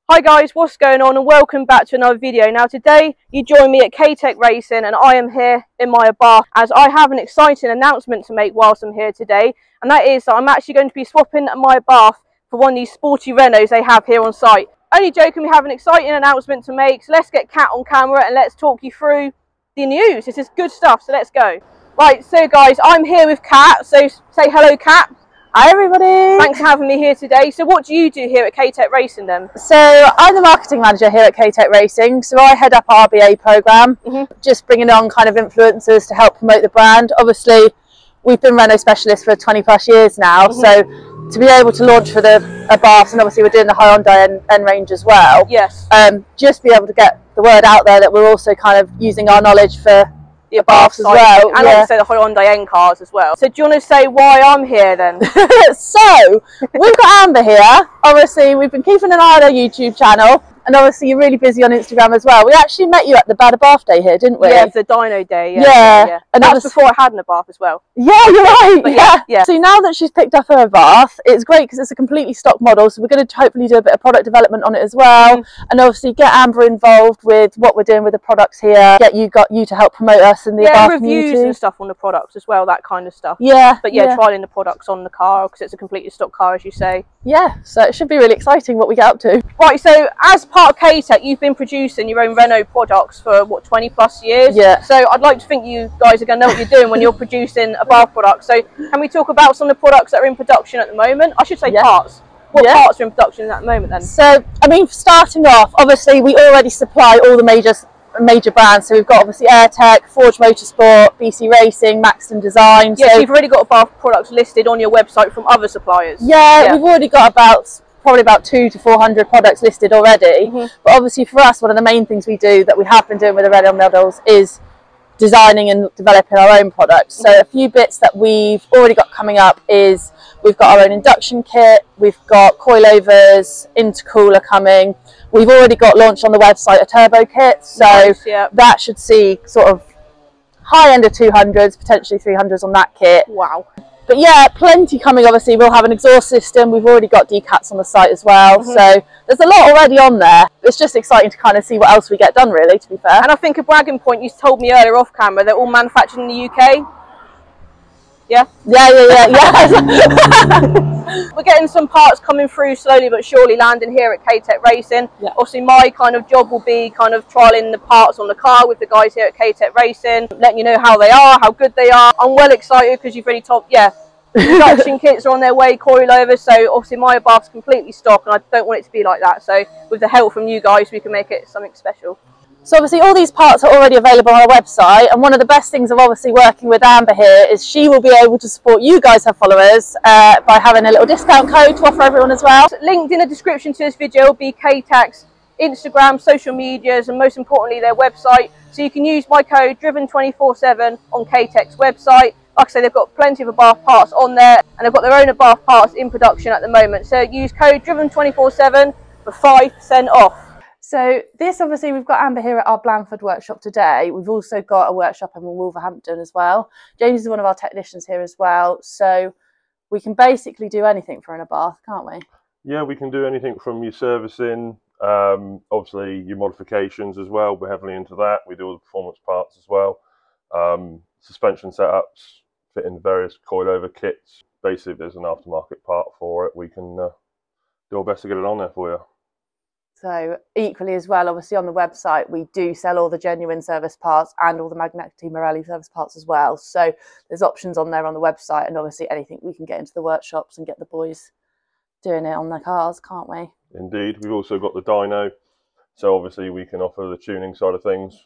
Hi guys, what's going on, and welcome back to another video. Now today you join me at K-TEC Racing, and I am here in my Abarth as I have an exciting announcement to make whilst I'm here today, and that is that I'm actually going to be swapping my Abarth for one of these sporty Renaults they have here on site. Only joking, we have an exciting announcement to make, so let's get Kat on camera and let's talk you through the news. This is good stuff, so let's go. Right, so guys, I'm here with Kat, so say hello Kat. Hi everybody! Thanks for having me here today. So what do you do here at K-TEC Racing then? So I'm the marketing manager here at K-TEC Racing, so I head up our RBA programme, just bringing on kind of influencers to help promote the brand. Obviously we've been Renault specialists for 20 plus years now, so to be able to launch for the Abarth, and obviously we're doing the Hyundai N range as well, yes. Just be able to get the word out there that we're also kind of using our knowledge for the Abarth as well, and also the Hyundai N cars as well. So do you want to say why I'm here then? So we've got Amber here. Obviously we've been keeping an eye on our YouTube channel, and obviously you're really busy on Instagram as well. We actually met you at the Bad Abarth Day here, didn't we? Yeah, the Dyno Day. Yeah. And that was before I had an Abarth as well. Yeah, you're right. Yeah. So now that she's picked up her Abarth, it's great because it's a completely stock model, so we're going to hopefully do a bit of product development on it as well, and obviously get Amber involved with what we're doing with the products here, get you to help promote us in the Abarth reviews community. And stuff on the products as well, that kind of stuff. But trialing the products on the car because it's a completely stock car, as you say. Yeah, so it should be really exciting what we get up to. Right, so as part of K-TEC, you've been producing your own Renault products for what, 20 plus years? Yeah. So I'd like to think you guys are going to know what you're doing when you're producing Abarth products. So can we talk about some of the products that are in production at the moment? I should say parts. What parts are in production at the moment then? So, I mean, starting off, obviously we already supply all the major brands. So we've got obviously K-TEC, Forge Motorsport, BC Racing, Maxton Design. Yeah, so you've already got Abarth products listed on your website from other suppliers. Yeah, we've already got probably about 200 to 400 products listed already. But obviously for us, one of the main things we do that we have been doing with the Renault models is designing and developing our own products. So a few bits that we've already got coming up is we've got our own induction kit, we've got coilovers, intercooler coming. We've already got launched on the website a turbo kit, so that should see sort of high end of 200s, potentially 300s on that kit. Wow. But yeah, plenty coming. Obviously we'll have an exhaust system, we've already got decats on the site as well, so there's a lot already on there. It's just exciting to kind of see what else we get done, really, to be fair. And I think a bragging point, you told me earlier off camera, they're all manufactured in the UK. Yeah? Yeah. We're getting some parts coming through slowly but surely, landing here at K-TEC Racing. Obviously my kind of job will be kind of trialling the parts on the car with the guys here at K-TEC Racing, letting you know how they are, how good they are. I'm well excited because you've already told, production kits are on their way, coilovers, so obviously my Abarth's completely stock and I don't want it to be like that. So with the help from you guys, we can make it something special. So obviously all these parts are already available on our website, and one of the best things of obviously working with Amber here is she will be able to support you guys, her followers, by having a little discount code to offer everyone as well. Linked in the description to this video will be K-TEC's Instagram, social medias, and most importantly their website. So you can use my code driven247 on K-TEC's website. Like I say, they've got plenty of Abarth parts on there, and they've got their own Abarth parts in production at the moment. So use code driven247 for 5% off. So this, obviously, we've got Amber here at our Blandford workshop today. We've also got a workshop in Wolverhampton as well. James is one of our technicians here as well. So we can basically do anything for an Abarth, can't we? Yeah, we can do anything from your servicing, obviously your modifications as well. We're heavily into that. We do all the performance parts as well. Suspension setups, fitting various coilover kits. Basically, if there's an aftermarket part for it, we can do our best to get it on there for you. So equally as well, obviously on the website, we do sell all the genuine service parts and all the Magneti Marelli service parts as well. So there's options on there on the website, and obviously anything we can get into the workshops and get the boys doing it on their cars, can't we? Indeed. We've also got the dyno. So obviously we can offer the tuning side of things,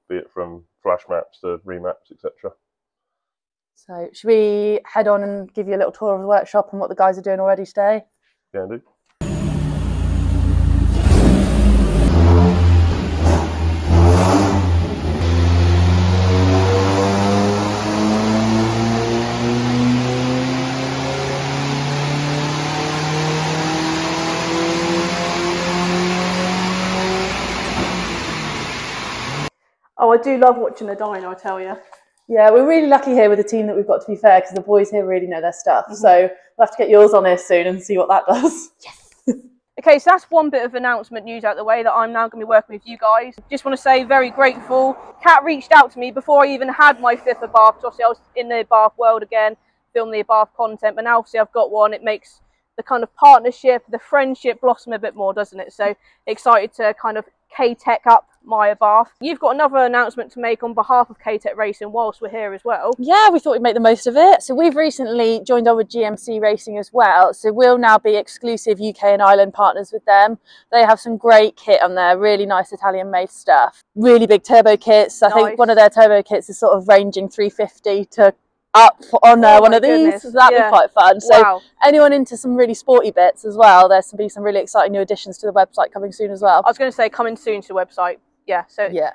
be it from flash maps to remaps, etc. So should we head on and give you a little tour of the workshop and what the guys are doing already today? Yeah, indeed. Oh, I do love watching the dyno, I tell you. Yeah, we're really lucky here with the team that we've got, to be fair, because the boys here really know their stuff. So we'll have to get yours on here soon and see what that does. Yes. Okay, so that's one bit of announcement news out the way, that I'm now going to be working with you guys. Just want to say very grateful. Kat reached out to me before I even had my 5th Abarth. Obviously I was in the Abarth world again, filming the Abarth content, but now obviously I've got one. It makes the kind of partnership, the friendship blossom a bit more, doesn't it? So excited to kind of K-TEC up my Abarth. You've got another announcement to make on behalf of K-TEC Racing whilst we're here as well. Yeah, we thought we'd make the most of it. So we've recently joined on with GMC Racing as well. So we'll now be exclusive UK and Ireland partners with them. They have some great kit on there, really nice Italian made stuff. Really big turbo kits. I think one of their turbo kits is sort of ranging 350 to up on one of these. So that'd be quite fun. So anyone into some really sporty bits as well, there's to be some really exciting new additions to the website coming soon as well. I was going to say coming soon to the website.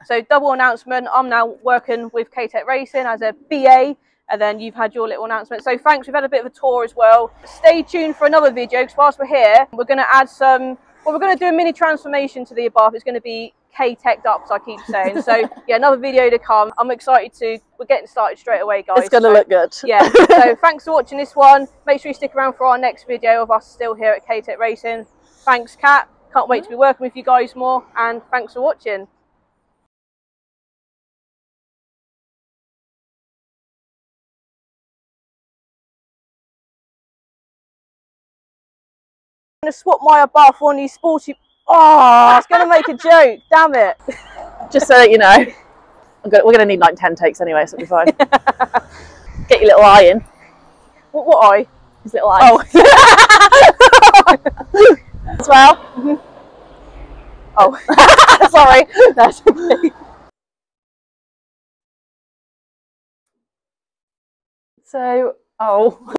So double announcement. I'm now working with K-TEC Racing as a BA, and then you've had your little announcement. So thanks, we've had a bit of a tour as well. Stay tuned for another video, because whilst we're here, we're going to add some, well, we're going to do a mini transformation to the Abarth. It's going to be K-TEC'd up, as I keep saying. So yeah, another video to come. I'm excited to, we're getting started straight away, guys. It's going to look good. Yeah, so thanks for watching this one. Make sure you stick around for our next video of us still here at K-TEC Racing. Thanks, Kat. Can't wait to be working with you guys more, and thanks for watching. I'm going to swap my Abarth for one of these sporty... Oh, I was going to make a joke. Damn it. Just so that you know, we're going to need like 10 takes anyway, so it'll be fine. Get your little eye in. What eye? His little eye. Oh. As well. Oh. Sorry. That's okay. So,